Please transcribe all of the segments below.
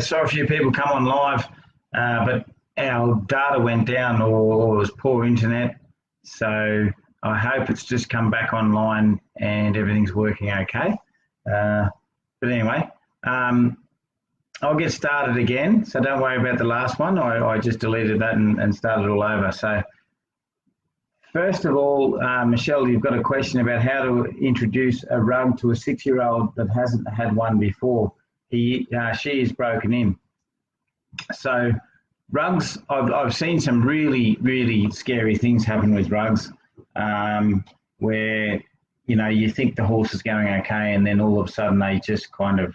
saw a few people come on live, but our data went down, or it was poor internet. So I hope it's just come back online and everything's working okay. But anyway, I'll get started again. So don't worry about the last one. I just deleted that and started all over. So first of all, Michelle, you've got a question about how to introduce a rug to a 6-year-old that hasn't had one before. She is broken in. So rugs, I've seen some really, really scary things happen with rugs, where, you know, you think the horse is going okay, and then all of a sudden they just kind of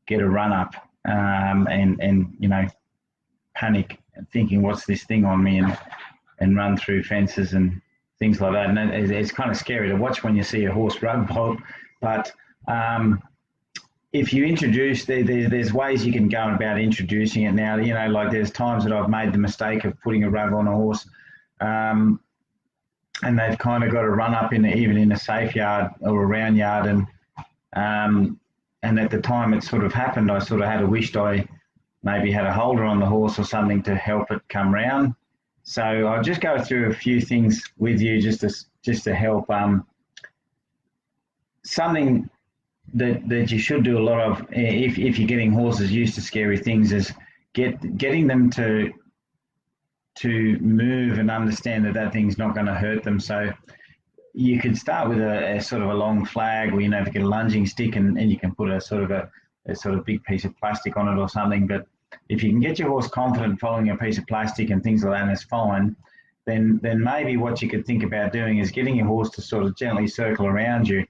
get a run up, and you know, panic, thinking, what's this thing on me, and run through fences and things like that. And it's kind of scary to watch when you see a horse rug bolt. But if you introduce, there's ways you can go about introducing it now. You know, like there's times that I've made the mistake of putting a rug on a horse, and they've kind of got to run up even in a safe yard or a round yard, and at the time it sort of happened, I sort of had wished I maybe had a holder on the horse or something to help it come round. So I'll just go through a few things with you just to help. Something that you should do a lot of if you're getting horses used to scary things is getting them to move and understand that thing's not going to hurt them. So you could start with a sort of a long flag, or, you know, if you get a lunging stick and you can put a sort of big piece of plastic on it or something. But if you can get your horse confident following a piece of plastic and things like that, and it's fine, then maybe what you could think about doing is getting your horse to sort of gently circle around you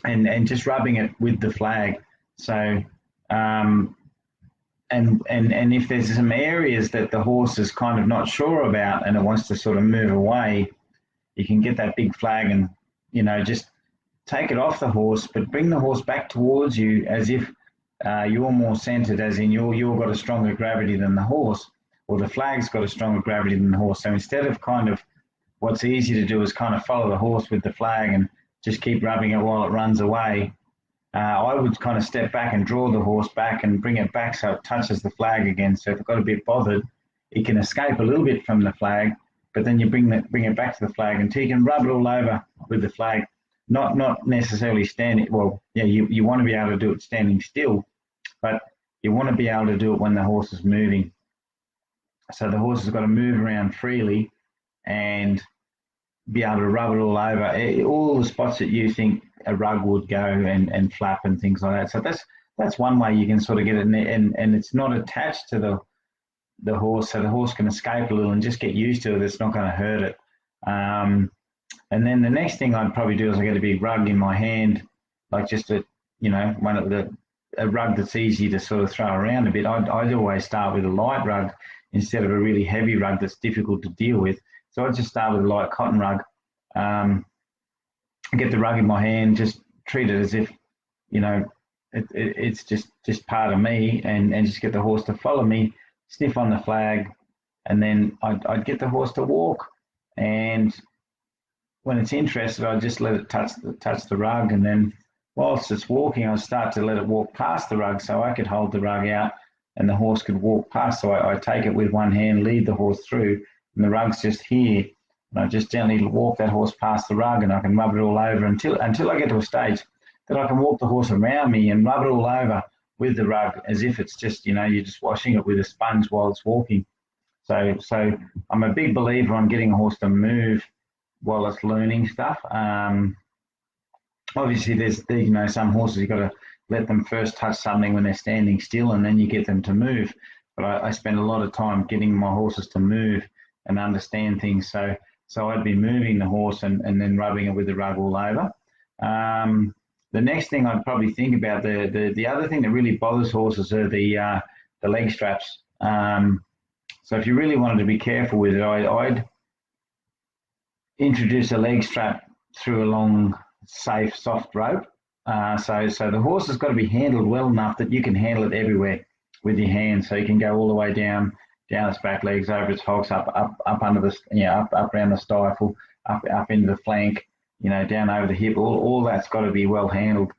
and just rubbing it with the flag. So and if there's some areas that the horse is kind of not sure about and it wants to sort of move away, you can get that big flag and, you know, just take it off the horse, but bring the horse back towards you as if you're more centered, as in you've got a stronger gravity than the horse, or the flag's got a stronger gravity than the horse. So instead of kind of, what's easy to do is kind of follow the horse with the flag and just keep rubbing it while it runs away. I would kind of step back and draw the horse back and bring it back so it touches the flag again. So if it got a bit bothered, it can escape a little bit from the flag, but then you bring it back to the flag until you can rub it all over with the flag. Not necessarily standing. Well, yeah, you want to be able to do it standing still, but you want to be able to do it when the horse is moving. So the horse has got to move around freely and be able to rub it all over, all the spots that you think a rug would go and flap and things like that. So that's one way you can sort of get it in there, and it's not attached to the horse, so the horse can escape a little and just get used to it. It's not going to hurt it. And then the next thing I'd probably do is I get a big rug in my hand, like just a, you know, a rug that's easy to sort of throw around a bit. I'd always start with a light rug instead of a really heavy rug that's difficult to deal with. So I'd just start with a light cotton rug, get the rug in my hand, just treat it as if, you know, it's just part of me, and just get the horse to follow me, sniff on the flag, and then I'd get the horse to walk. And when it's interested, I'd just let it touch the rug, and then whilst it's walking, I'd start to let it walk past the rug so I could hold the rug out and the horse could walk past. So I take it with one hand, lead the horse through, and the rug's just here. And I just gently walk that horse past the rug, and I can rub it all over until I get to a stage that I can walk the horse around me and rub it all over with the rug as if it's just, you know, you're just washing it with a sponge while it's walking. So I'm a big believer on getting a horse to move while it's learning stuff. Obviously, there's you know, some horses you've got to let them first touch something when they're standing still, and then you get them to move. But I spend a lot of time getting my horses to move and understand things. So I'd be moving the horse and then rubbing it with the rug all over. The next thing I'd probably think about, the other thing that really bothers horses are the leg straps. So if you really wanted to be careful with it, I'd introduce a leg strap through a long, safe, soft rope. So the horse has got to be handled well enough that you can handle it everywhere with your hands. So you can go all the way down its back legs, over its hocks, up under the, you know, up around the stifle, up into the flank, you know, down over the hip. All that's got to be well handled.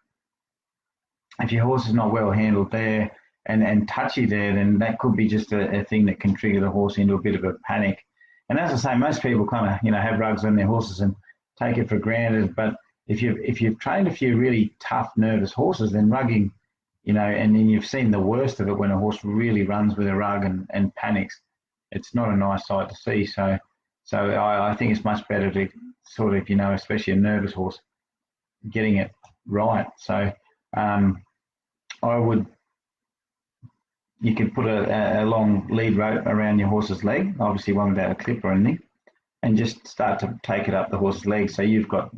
If your horse is not well handled there, and touchy there, then that could be just a thing that can trigger the horse into a bit of a panic. And as I say, most people kind of have rugs on their horses and take it for granted. But if you've trained a few really tough, nervous horses, then rugging, and then you've seen the worst of it when a horse really runs with a rug and panics. It's not a nice sight to see. So I think it's much better to sort of, especially a nervous horse, getting it right. So you could put a long lead rope around your horse's leg, obviously one without a clip or anything, and just start to take it up the horse's leg. So you've got,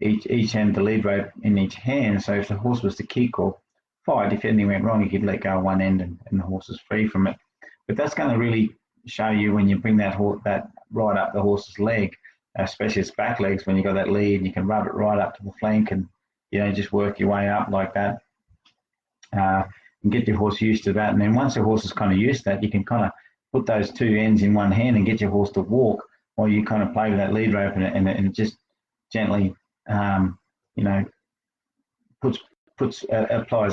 each end of the lead rope in each hand. So if the horse was to kick or fight, if anything went wrong, you could let go of one end and the horse is free from it. But that's going to really show you when you bring that right up the horse's leg, especially its back legs, when you've got that lead, and you can rub it right up to the flank and, just work your way up like that. And get your horse used to that. And then once the horse is kind of used to that, you can kind of put those two ends in one hand and get your horse to walk while you kind of play with that lead rope, and it just gently, applies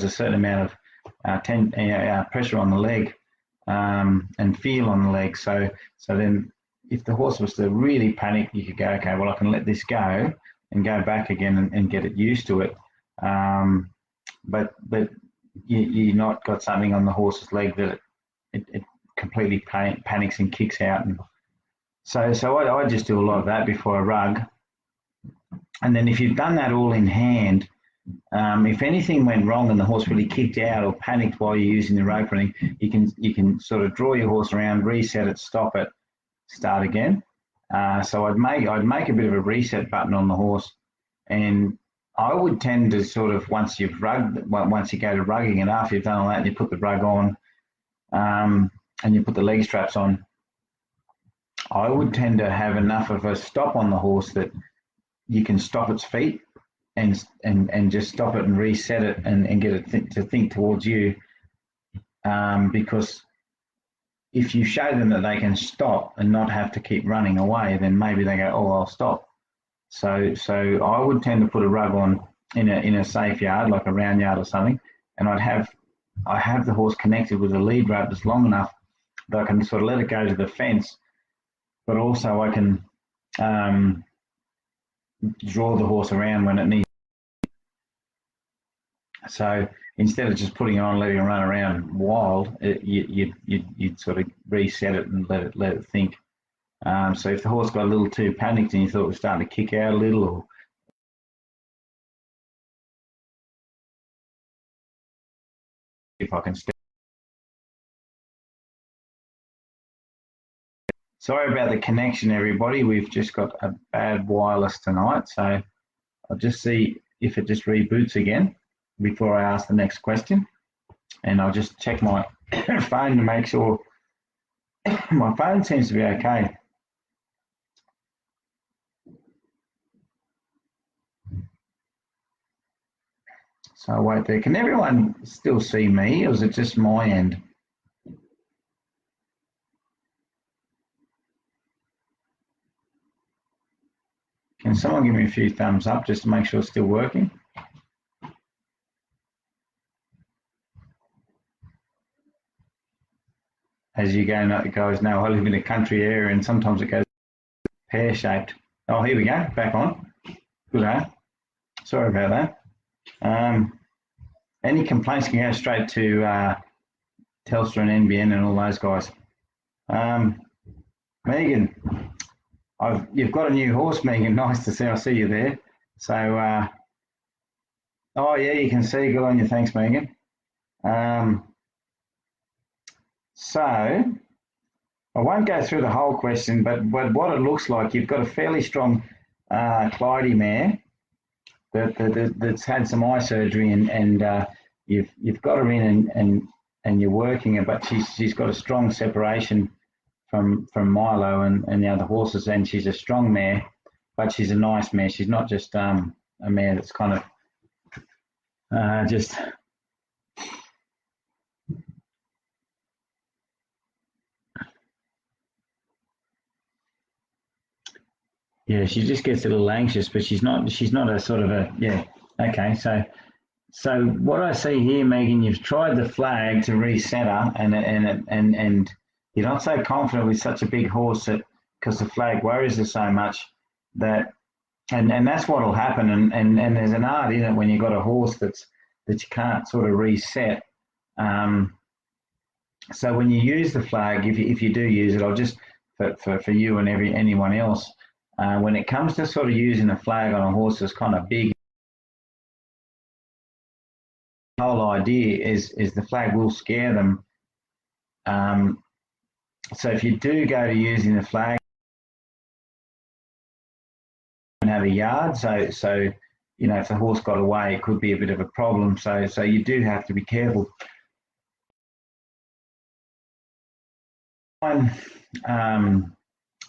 a certain amount of pressure on the leg and feel on the leg. So then if the horse was to really panic, you could go, okay, well, I can let this go and go back again and get it used to it. But you're not got something on the horse's leg that it completely panics and kicks out. And so I just do a lot of that before I rug. And then if you've done that all in hand, if anything went wrong and the horse really kicked out or panicked while you're using the rope running, you can sort of draw your horse around, reset it, stop it, start again. So I'd make a bit of a reset button on the horse, and I would tend to sort of, once you go to rugging, and after you've done all that and you put the rug on and you put the leg straps on, I would tend to have enough of a stop on the horse that you can stop its feet and just stop it and reset it and get it to think towards you. Because if you show them that they can stop and not have to keep running away, then maybe they go, oh, I'll stop. So I would tend to put a rug on in a safe yard, like a round yard or something, and I have the horse connected with a lead rope that's long enough that I can sort of let it go to the fence, but also I can draw the horse around when it needs. So instead of just putting it on, letting it run around wild, you'd sort of reset it and let it think. So if the horse got a little too panicked and you thought it was starting to kick out a little, or if I can step. Sorry about the connection, everybody. We've just got a bad wireless tonight, so I'll just see if it just reboots again before I ask the next question. And I'll just check my phone to make sure. My phone seems to be okay. So I'll wait there. Can everyone still see me, or is it just my end? Can someone give me a few thumbs up just to make sure it's still working? As you guys know, I live in a country area and sometimes it goes pear-shaped. Oh, here we go, back on. Good, eh? Sorry about that. Any complaints can go straight to Telstra and NBN and all those guys. Megan, you've got a new horse, Megan. Nice to see. I see you there. So, oh yeah, you can see. Good on you. Thanks, Megan. So, I won't go through the whole question, but what it looks like, you've got a fairly strong Clyde mare that's had some eye surgery, and you've got her in and you're working her, but she's got a strong separation from Milo and the other horses, and she's a strong mare, but she's a nice mare. She's not just a mare that's kind of just. Yeah, she just gets a little anxious, but she's not a sort of a, yeah, okay. So So what I see here, Megan, you've tried the flag to reset her, and you're not so confident with such a big horse that because the flag worries her so much that, and that's what'll happen. And there's an art in it when you've got a horse that you can't sort of reset. So when you use the flag, if you do use it, I'll just for you and anyone else, when it comes to sort of using a flag on a horse that's kind of big. The whole idea is the flag will scare them. So if you do go to using the flag, and have a yard, so you know, if the horse got away, it could be a bit of a problem. So you do have to be careful.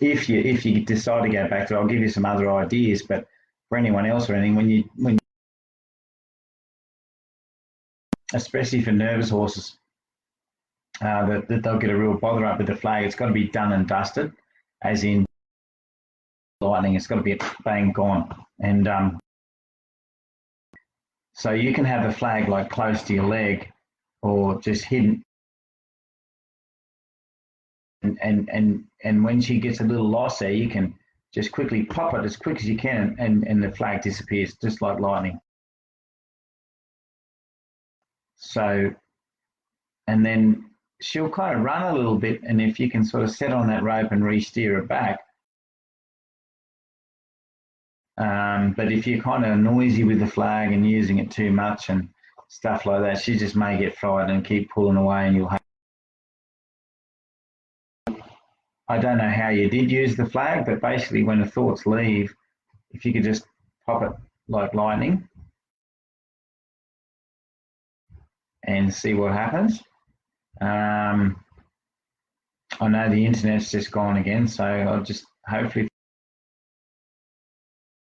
If you decide to go back to it, I'll give you some other ideas. But for anyone else or anything, when especially for nervous horses, that they'll get a real bother up with the flag. It's got to be done and dusted, as in lightning. It's got to be bang gone. And so you can have a flag like close to your leg, or just hidden. And when she gets a little lost there, you can just quickly pop it as quick as you can, and the flag disappears just like lightning. So, and then she'll kind of run a little bit, and if you can sort of set on that rope and re-steer her back. But if you're kind of noisy with the flag and using it too much and stuff like that, she just may get frightened and keep pulling away, and you'll have. I don't know how you did use the flag, but basically when the thoughts leave, if you could just pop it like lightning and see what happens. I know the internet's just gone again, so I'll just hopefully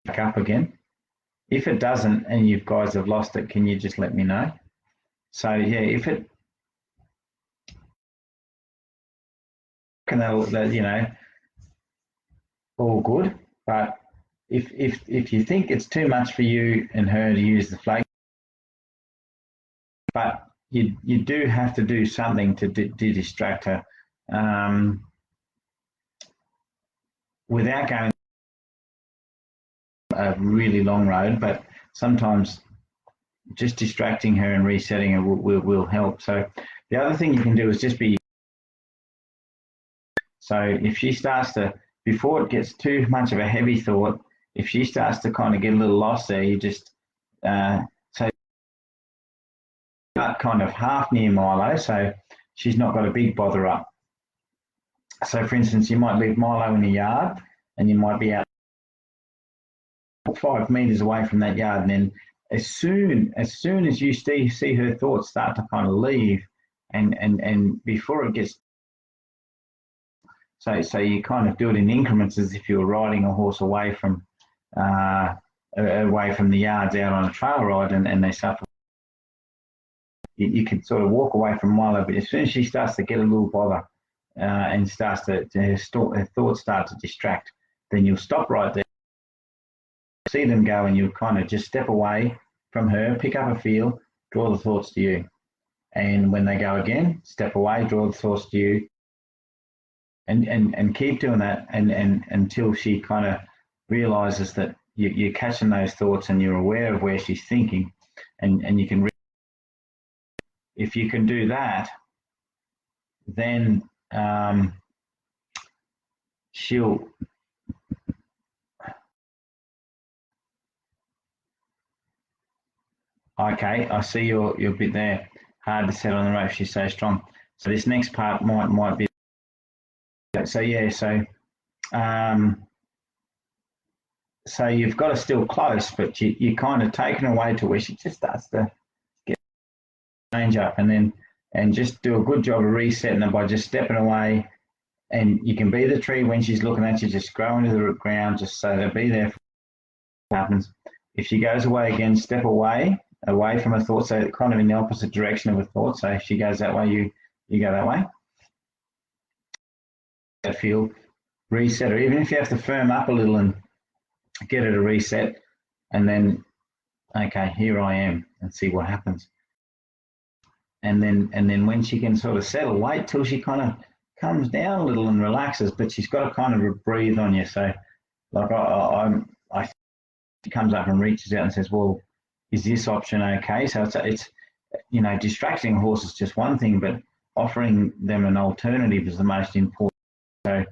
back up again. If it doesn't and you guys have lost it, can you just let me know? So yeah, if it, and that, you know, all good. But if you think it's too much for you and her to use the flag, but you do have to do something to distract her, without going a really long road. But sometimes just distracting her and resetting her will help. So the other thing you can do is just be. So if she starts to, before it gets too much of a heavy thought, if she starts to kind of get a little lost there, you just so start kind of half near Milo, so she's not got a big bother up. So for instance, you might leave Milo in the yard, and you might be out 5 meters away from that yard, and then as soon as you see her thoughts start to kind of leave, and before it gets. So you kind of do it in increments, as if you're riding a horse away from the yards out on a trail ride, and they suffer. You can sort of walk away from Milo, but as soon as she starts to get a little bother and starts her thoughts start to distract, then you'll stop right there, see them go, and you'll kind of just step away from her, pick up a feel, draw the thoughts to you. And when they go again, step away, draw the thoughts to you. And keep doing that and until she kind of realizes that you're catching those thoughts and you're aware of where she's thinking, and you can if you can do that, then she'll okay, I see your bit there, hard to set on the rope, she's so strong. So this next part might be. So yeah, so you've got her still close, but you kind of taken away to where she just starts to get change up, and just do a good job of resetting her by just stepping away. And you can be the tree when she's looking at you, just grow into the ground, just so to be there for what happens. If she goes away again, step away from her thoughts, so kind of in the opposite direction of her thoughts. So if she goes that way, you go that way. That feel, reset her, even if you have to firm up a little and get her to reset, and then okay, here I am, and see what happens. And then when she can sort of settle, wait till she kind of comes down a little and relaxes, but she's got to kind of breathe on you. So like she comes up and reaches out and says, well, is this option okay? So it's you know, distracting a horse is just one thing, but offering them an alternative is the most important. So,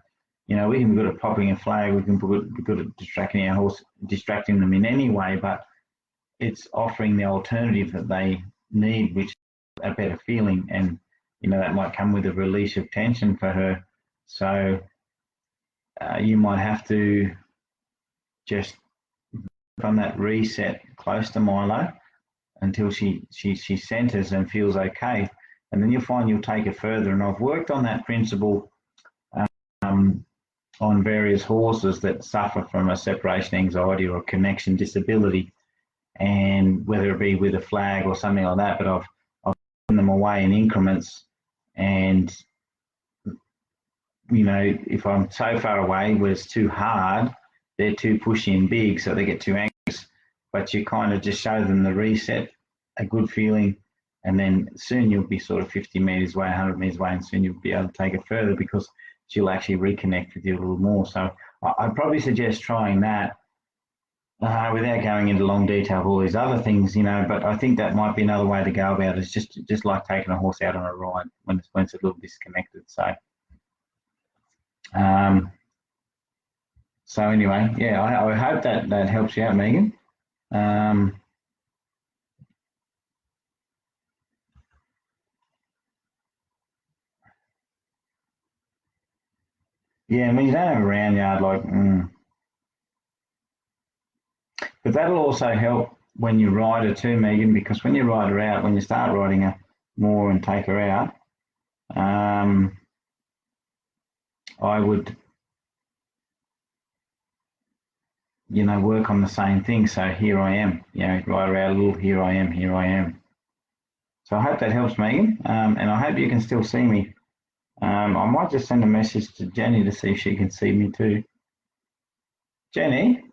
you know, we can be good at popping a flag, we can be good at distracting our horse, distracting them in any way, but it's offering the alternative that they need, which is a better feeling. And, you know, that might come with a release of tension for her. So you might have to just from that reset close to Milo until she centers and feels okay. And then you'll find you'll take it further. And I've worked on that principle on various horses that suffer from a separation anxiety or a connection disability, and whether it be with a flag or something like that, but I've taken them away in increments. And, you know, if I'm so far away where it's too hard, they're too pushy and big, so they get too anxious. But you kind of just show them the reset, a good feeling, and then soon you'll be sort of 50 metres away, 100 metres away, and soon you'll be able to take it further because she'll actually reconnect with you a little more. So I'd probably suggest trying that without going into long detail of all these other things, you know, but I think that might be another way to go about it. It's just like taking a horse out on a ride when it's a little disconnected. So anyway, yeah, I hope that helps you out, Megan. Yeah, I mean, you don't have a round yard, like, but that'll also help when you ride her too, Megan, because when you ride her out, when you start riding her more and take her out, I would, you know, work on the same thing. So here I am, you know, ride her out a little, here I am, here I am. So I hope that helps, Megan, and I hope you can still see me. I might just send a message to Jenny to see if she can see me too. Jenny,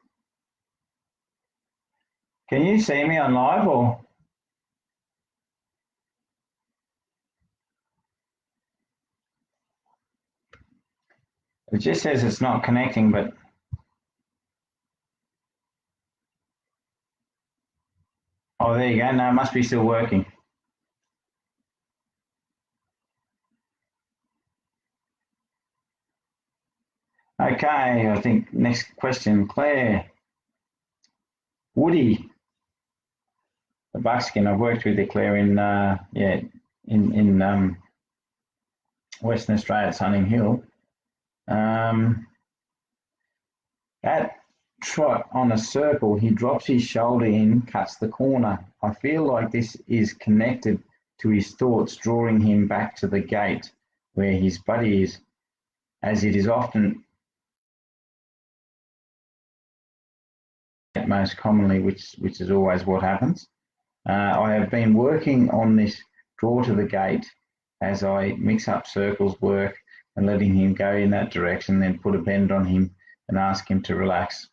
can you see me on live or? It just says it's not connecting, but oh, there you go. No, it must be still working. Okay, I think next question, Claire. Woody, the buckskin. I've worked with the Claire in Western Australia at Sunning Hill. At trot on a circle, he drops his shoulder in, cuts the corner. I feel like this is connected to his thoughts, drawing him back to the gate where his buddy is, as it is often most commonly, which is always what happens. I have been working on this draw to the gate as I mix up circles work and letting him go in that direction, then put a bend on him and ask him to relax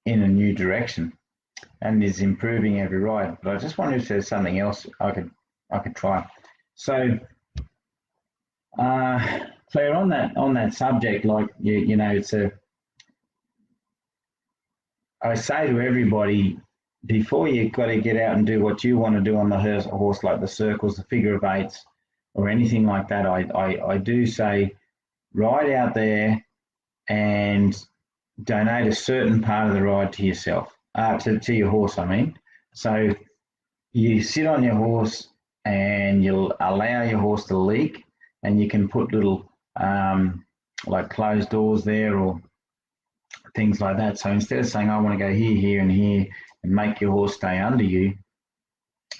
in a new direction, and is improving every ride. But I just wonder if there's something else I could try. So Claire, on that subject, like you know, I say to everybody, before you've got to get out and do what you want to do on the horse, like the circles, the figure of eights, or anything like that, I do say, ride out there and donate a certain part of the ride to yourself, to your horse, I mean. So you sit on your horse and you'll allow your horse to leak, and you can put little like closed doors there or things like that. So instead of saying, I want to go here, here, and here, and make your horse stay under you,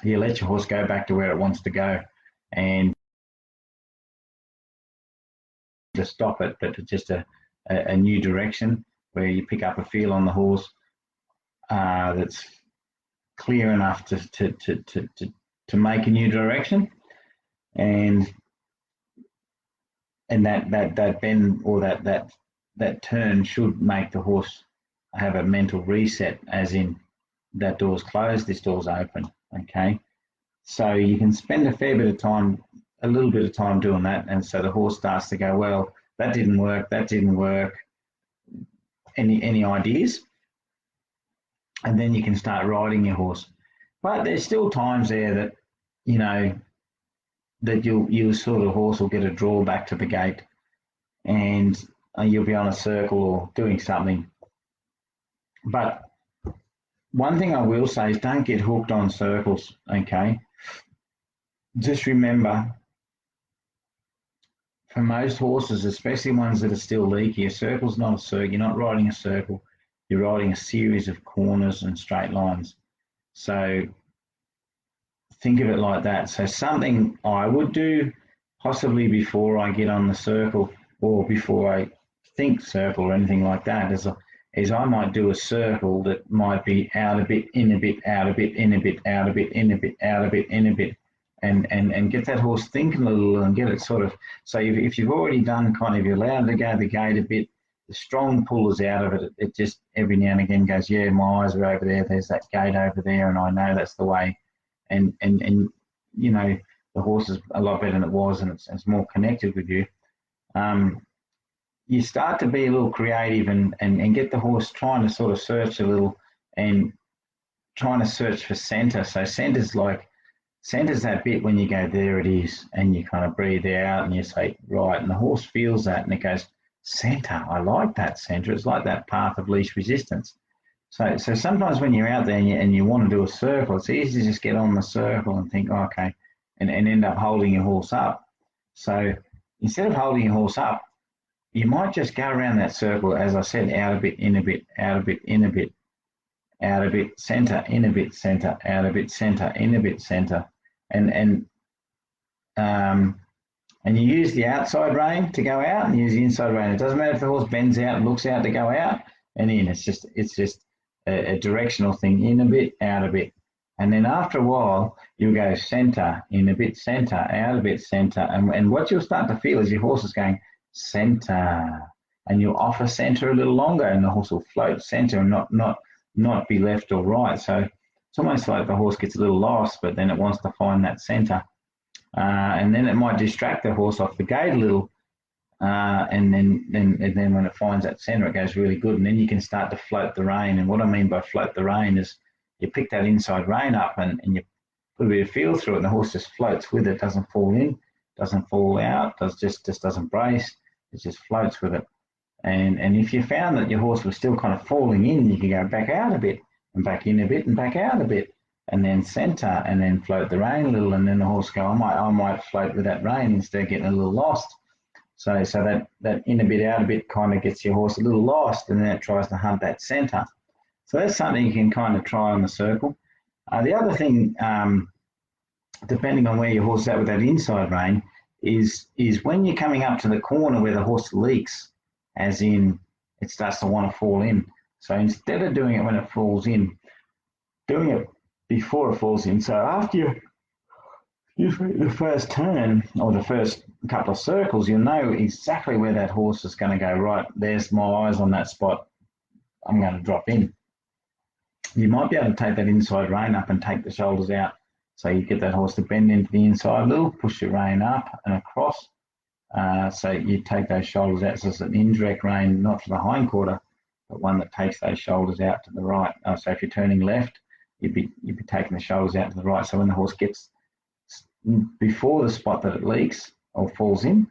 you let your horse go back to where it wants to go, and to stop it, but just a new direction where you pick up a feel on the horse that's clear enough to make a new direction, and that bend or that turn should make the horse have a mental reset, as in that door's closed, this door's open, okay? So you can spend a fair bit of time, a little bit of time doing that, and so the horse starts to go, well, that didn't work, that didn't work. Any ideas? And then you can start riding your horse. But there's still times there that, you know, that you sort of horse will get a draw back to the gate, and you'll be on a circle or doing something. But one thing I will say is don't get hooked on circles, okay? Just remember, for most horses, especially ones that are still leaky, a circle's not a circle. You're not riding a circle. You're riding a series of corners and straight lines. So think of it like that. So something I would do possibly before I get on the circle or before I think circle or anything like that is I might do a circle that might be out a bit, in a bit, out a bit, in a bit, out a bit, in a bit, out a bit, in a bit, and get that horse thinking a little and get it sort of, so if you've already done kind of, you're allowed to go the gate a bit, the strong pull is out of it. It just every now and again goes, yeah, my eyes are over there, there's that gate over there, and I know that's the way. And you know, the horse is a lot better than it was, and it's more connected with you. You start to be a little creative and get the horse trying to sort of search a little and trying to search for center. So center's that bit when you go, there it is, and you kind of breathe out and you say, right, and the horse feels that and it goes, center, I like that center. It's like that path of least resistance. So sometimes when you're out there and you want to do a circle, it's easy to just get on the circle and think, oh, okay, and end up holding your horse up. So instead of holding your horse up, you might just go around that circle, as I said, out a bit, in a bit, out a bit, in a bit, out a bit, center, in a bit, center, out a bit, center, in a bit, center, and you use the outside rein to go out and use the inside rein. It doesn't matter if the horse bends out and looks out to go out and in. It's just a directional thing, in a bit, out a bit. And then after a while, you'll go center, in a bit, center, out a bit, center. And what you'll start to feel is your horse is going center. And you'll offer center a little longer and the horse will float center and not be left or right. So it's almost like the horse gets a little lost, but then it wants to find that center. And then it might distract the horse off the gate a little. And then when it finds that center, it goes really good. And then you can start to float the rein. And what I mean by float the rein is you pick that inside rein up and you put a bit of feel through it, and the horse just floats with it, doesn't fall in, doesn't fall out, just doesn't brace, it just floats with it. And if you found that your horse was still kind of falling in, you can go back out a bit and back in a bit and back out a bit, and then center and then float the rein a little, and then the horse go, I might float with that rein instead of getting a little lost. So that in a bit, out a bit kind of gets your horse a little lost, and then it tries to hunt that center. So that's something you can kind of try on the circle. The other thing, depending on where your horse is at with that inside rein, is when you're coming up to the corner where the horse leaks, as in it starts to want to fall in. So instead of doing it when it falls in, doing it before it falls in. So after the first turn or the first couple of circles, you'll know exactly where that horse is going to go. Right, there's my eyes on that spot. I'm going to drop in. You might be able to take that inside rein up and take the shoulders out. So you get that horse to bend into the inside a little, push your rein up and across. So you take those shoulders out. So it's an indirect rein, not to the hind quarter, but one that takes those shoulders out to the right. So if you're turning left, you'd be taking the shoulders out to the right. So when the horse gets before the spot that it leaks or falls in,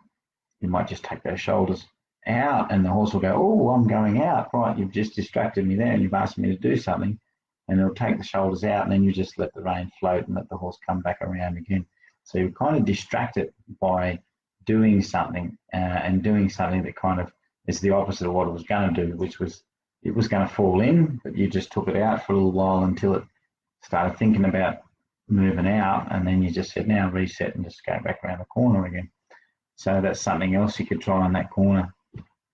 you might just take those shoulders out and the horse will go, oh, I'm going out. Right, you've just distracted me there and you've asked me to do something. And it'll take the shoulders out, and then you just let the rein float and let the horse come back around again. So you kind of distract it by doing something and doing something that kind of is the opposite of what it was going to do, which was it was going to fall in, but you just took it out for a little while until it started thinking about moving out, and then you just said, now reset and just go back around the corner again. So that's something else you could try on that corner.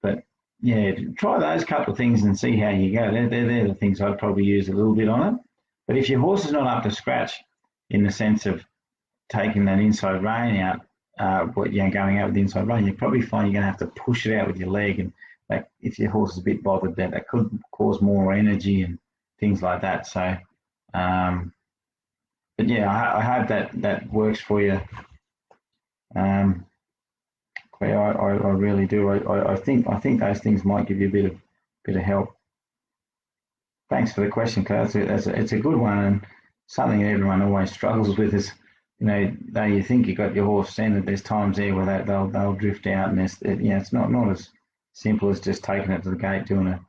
But yeah, try those couple of things and see how you go. They're the things I'd probably use a little bit on it. But if your horse is not up to scratch in the sense of taking that inside rein out, going out with the inside rein, you probably find you're going to have to push it out with your leg. And if your horse is a bit bothered, that could cause more energy and things like that. So But yeah, I hope that works for you. Claire, I really do. I think those things might give you a bit of help. Thanks for the question, Claire. It's a good one, and something that everyone always struggles with is, though you think you got your horse centered, there's times there where they'll drift out, and it's not as simple as just taking it to the gate, doing a,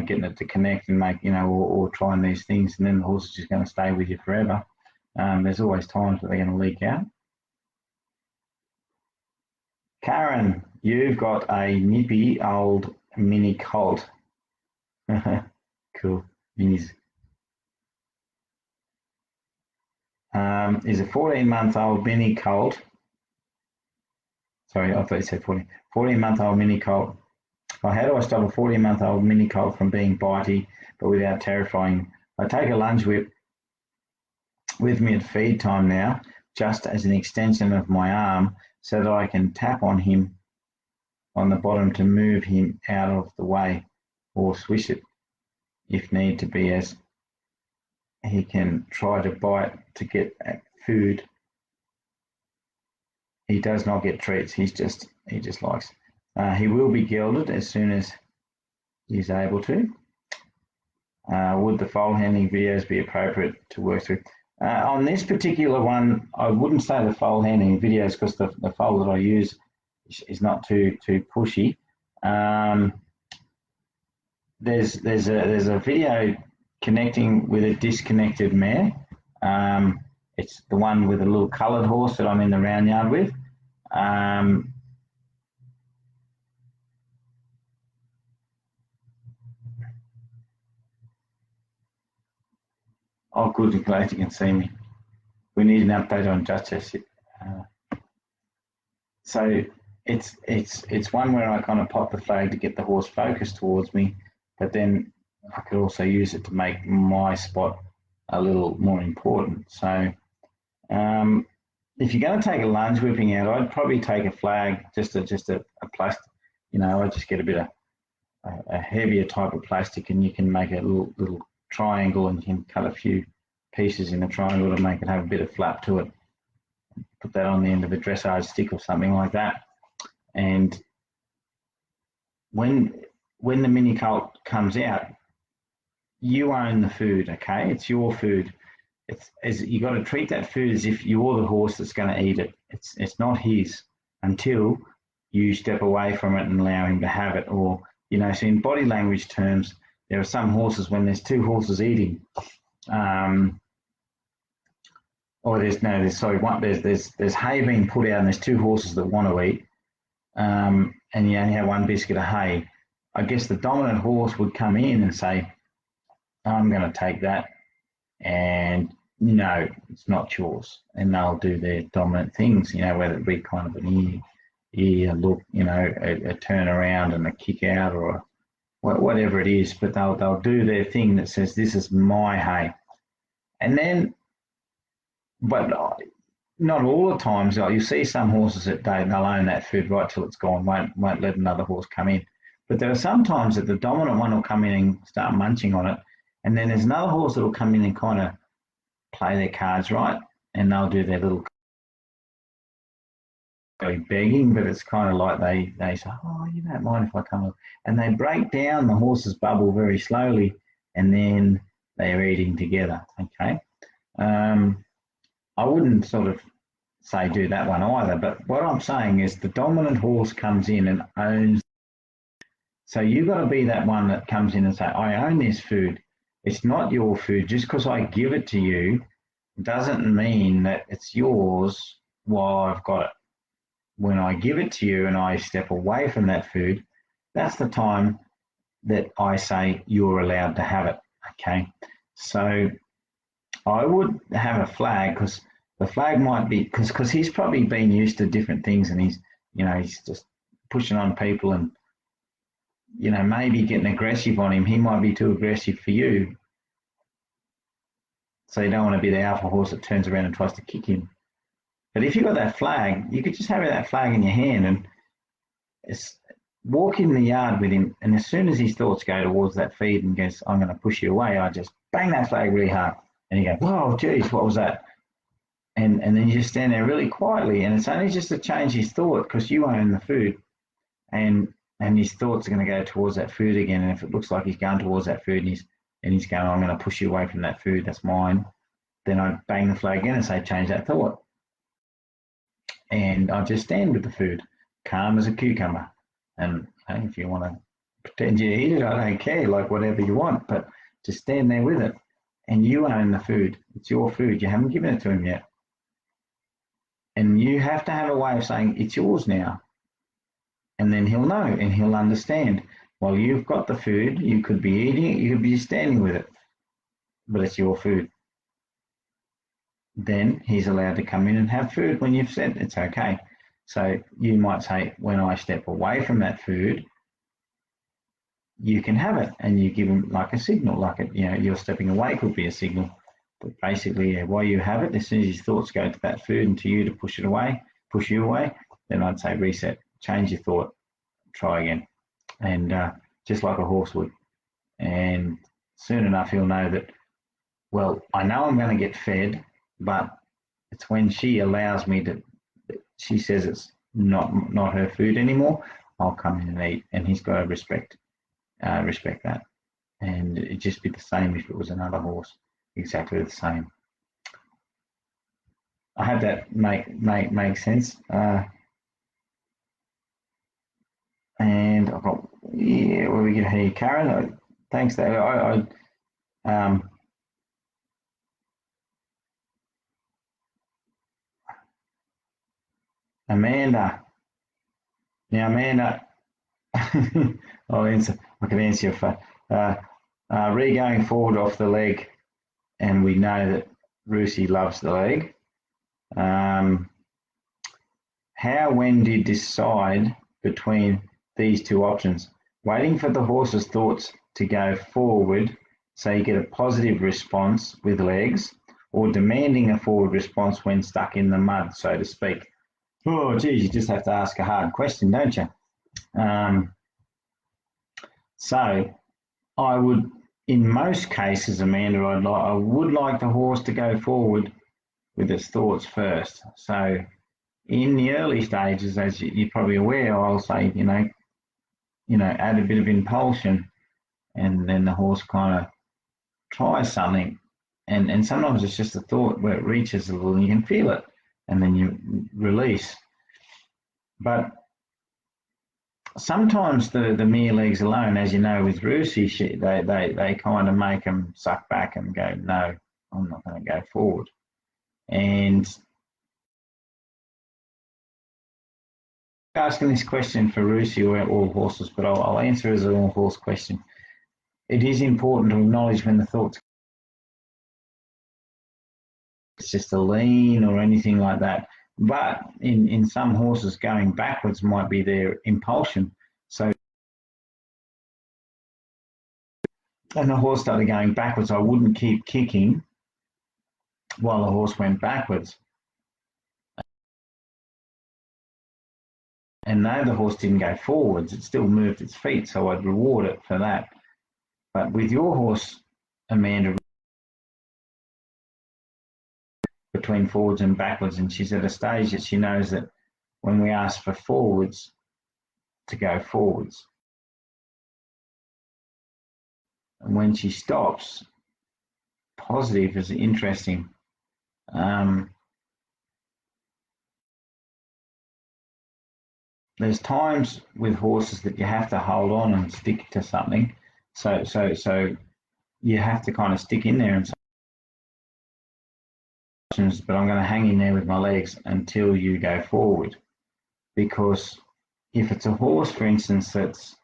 getting it to connect and make, or trying these things, and then the horse is just going to stay with you forever. There's always times that they're going to leak out. Karen, you've got a nippy old mini colt. Cool. Minis. Is a 14-month-old mini colt. Sorry, I thought you said 14. 14-month-old mini colt. Well, how do I stop a 14-month-old mini colt from being bitey but without terrifying? I take a lunge whip with me at feed time now, just as an extension of my arm, so that I can tap on him on the bottom to move him out of the way, or swish it if need to be, as he can try to bite to get at food. He does not get treats. He just likes. He will be gelded as soon as he's able to. Would the foal handling videos be appropriate to work through? On this particular one, I wouldn't say the foal handling videos, because the foal that I use is not too pushy. There's a video connecting with a disconnected mare. It's the one with a little coloured horse that I'm in the round yard with. Oh, good, glad you can see me. We need an update on Justice. So it's one where I kind of pop the flag to get the horse focused towards me, but then I could also use it to make my spot a little more important. So if you're going to take a lunge whipping out, I'd probably take a flag, just a plastic. I just get a bit of a heavier type of plastic, and you can make a little triangle, and you can cut a few pieces in the triangle to make it have a bit of flap to it. Put that on the end of a dressage stick or something like that. And when the mini colt comes out, you own the food, okay? It's your food. You got to treat that food as if you're the horse that's going to eat it. It's not his until you step away from it and allow him to have it. Or, so in body language terms, there are some horses, when there's two horses eating, there's hay being put out and there's two horses that want to eat, and you only have one biscuit of hay. I guess the dominant horse would come in and say, I'm going to take that, and no, it's not yours. And they'll do their dominant things, whether it be kind of an ear look, a turn around and a kick out, or whatever it is, but they'll do their thing that says, this is my hay. And then, but not all the times, you see some horses that they'll own that food right till it's gone, won't let another horse come in. But there are some times that the dominant one will come in and start munching on it, and then there's another horse that will come in and kind of play their cards right, and they'll do their little begging, but it's kind of like they say, oh, you don't mind if I come up, and they break down the horse's bubble very slowly, and then they're eating together, okay? I wouldn't sort of say do that one either, but what I'm saying is the dominant horse comes in and owns. So you've got to be that one that comes in and say, I own this food. It's not your food. Just because I give it to you doesn't mean that it's yours while I've got it. When I give it to you and I step away from that food, that's the time that I say you're allowed to have it, okay? So I would have a flag, because the flag might be, because he's probably been used to different things, and he's just pushing on people, and maybe getting aggressive on him. He might be too aggressive for you, so you don't want to be the alpha horse that turns around and tries to kick him. But if you've got that flag, you could just have that flag in your hand and walk in the yard with him, and as soon as his thoughts go towards that feed and goes, I'm going to push you away, I just bang that flag really hard, and you go, whoa, geez, what was that? And then you just stand there really quietly, and it's only just to change his thought, because you own the food, and his thoughts are going to go towards that food again. And if it looks like he's going towards that food, and he's going, I'm going to push you away from that food, that's mine, then I bang the flag again and say, change that thought. And I just stand with the food, calm as a cucumber. And hey, if you want to pretend you eat it, I don't care, like whatever you want, but just stand there with it. And you own the food. It's your food. You haven't given it to him yet. And you have to have a way of saying, it's yours now. And then he'll know and he'll understand. While you've got the food, you could be eating it, you could be standing with it, but it's your food. Then he's allowed to come in and have food when you've said it's okay. So you might say, when I step away from that food, you can have it, and you give him like a signal, like it, you're stepping away could be a signal. But basically, while you have it, as soon as his thoughts go to that food and to you to push you away, then I'd say reset, change your thought, try again, and just like a horse would. And soon enough, he'll know that, well, I know I'm going to get fed, but it's when she allows me to, she says it's not her food anymore, I'll come in and eat, and he's got to respect that. And it'd just be the same if it was another horse, exactly the same. I hope that make sense. And I've got, yeah, where we get here, Karen. Thanks, Dave. Amanda. Now, Amanda, I can answer your phone. Re-going forward off the leg, and we know that Rusey loves the leg. When do you decide between these two options? Waiting for the horse's thoughts to go forward so you get a positive response with legs, or demanding a forward response when stuck in the mud, so to speak? Oh, geez, you just have to ask a hard question, don't you? So I would, in most cases, Amanda, I would like the horse to go forward with its thoughts first. So in the early stages, as you're probably aware, I'll say, add a bit of impulsion, and then the horse kind of tries something, and sometimes it's just a thought where it reaches a little and you can feel it, and then you release. But sometimes the mere legs alone, as you know, with Rusey, they kind of make them suck back and go, no, I'm not going to go forward. And asking this question for Rusey or all horses, but I'll answer as an all horse question. It is important to acknowledge when the thoughts, it's just a lean or anything like that. But in some horses, going backwards might be their impulsion. So, and the horse started going backwards, I wouldn't keep kicking while the horse went backwards. And though the horse didn't go forwards, it still moved its feet, so I'd reward it for that. But with your horse, Amanda, between forwards and backwards, and she's at a stage that she knows that when we ask for forwards, to go forwards. And when she stops, positive is interesting. There's times with horses that you have to hold on and stick to something. So you have to kind of stick in there and say, but I'm going to hang in there with my legs until you go forward. Because if it's a horse, for instance, that's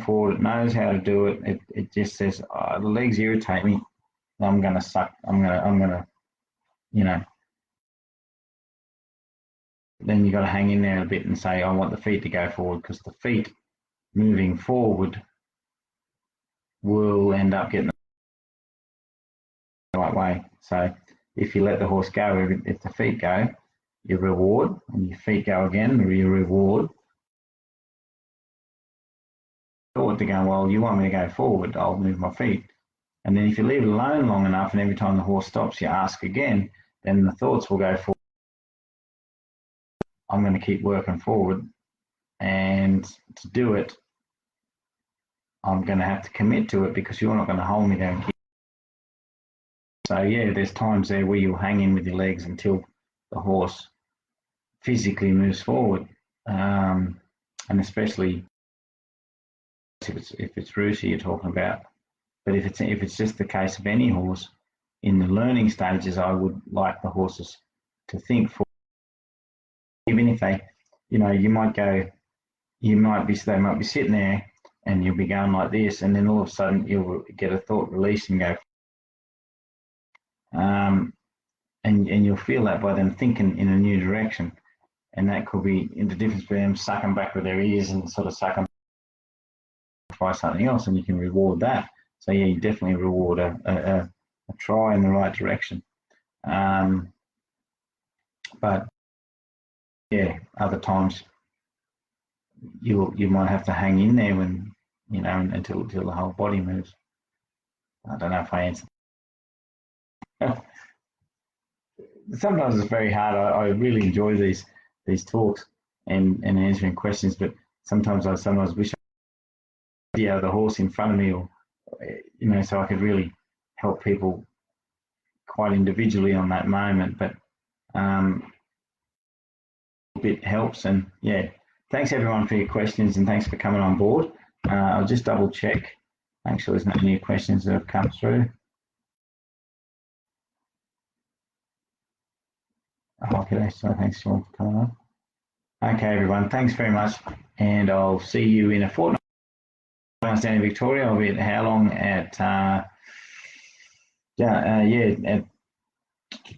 forward, it knows how to do it. It just says, oh, the legs irritate me. I'm going to suck. I'm going to, Then you got to hang in there a bit and say, I want the feet to go forward, because the feet moving forward will end up getting the right way. So if you let the horse go, if the feet go, you reward, and your feet go again, you reward. Thought to go, well, you want me to go forward, I'll move my feet. And then if you leave it alone long enough, and every time the horse stops, you ask again, then the thoughts will go forward. I'm going to keep working forward, and to do it, I'm going to have to commit to it because you're not going to hold me down. So yeah, there's times there where you'll hang in with your legs until the horse physically moves forward, and especially if it's Russia you're talking about. But if it's just the case of any horse in the learning stages, I would like the horses to think for, even if they, you know, they might be sitting there and you'll be going like this, and then all of a sudden you'll get a thought release and go, and you'll feel that by them thinking in a new direction, and that could be the difference between them sucking back with their ears and sort of sucking, try something else, and you can reward that. So yeah, you definitely reward a try in the right direction. But yeah, other times you might have to hang in there when, you know, until the whole body moves. I don't know if I answered. Sometimes it's very hard. I really enjoy these talks and answering questions, but sometimes I wish I had the horse in front of me, or, you know, so I could really help people quite individually on that moment. But a bit helps, and yeah, thanks everyone for your questions, and thanks for coming on board. I'll just double check, make sure there's no new questions that have come through. Okay, so thanks Sean for coming on. Okay, everyone, thanks very much, and I'll see you in a fortnight. When I stand in Victoria, I'll be at How Long at at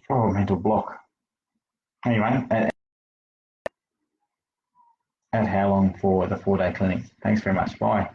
mental block. Anyway, at How Long for the 4-day clinic. Thanks very much. Bye.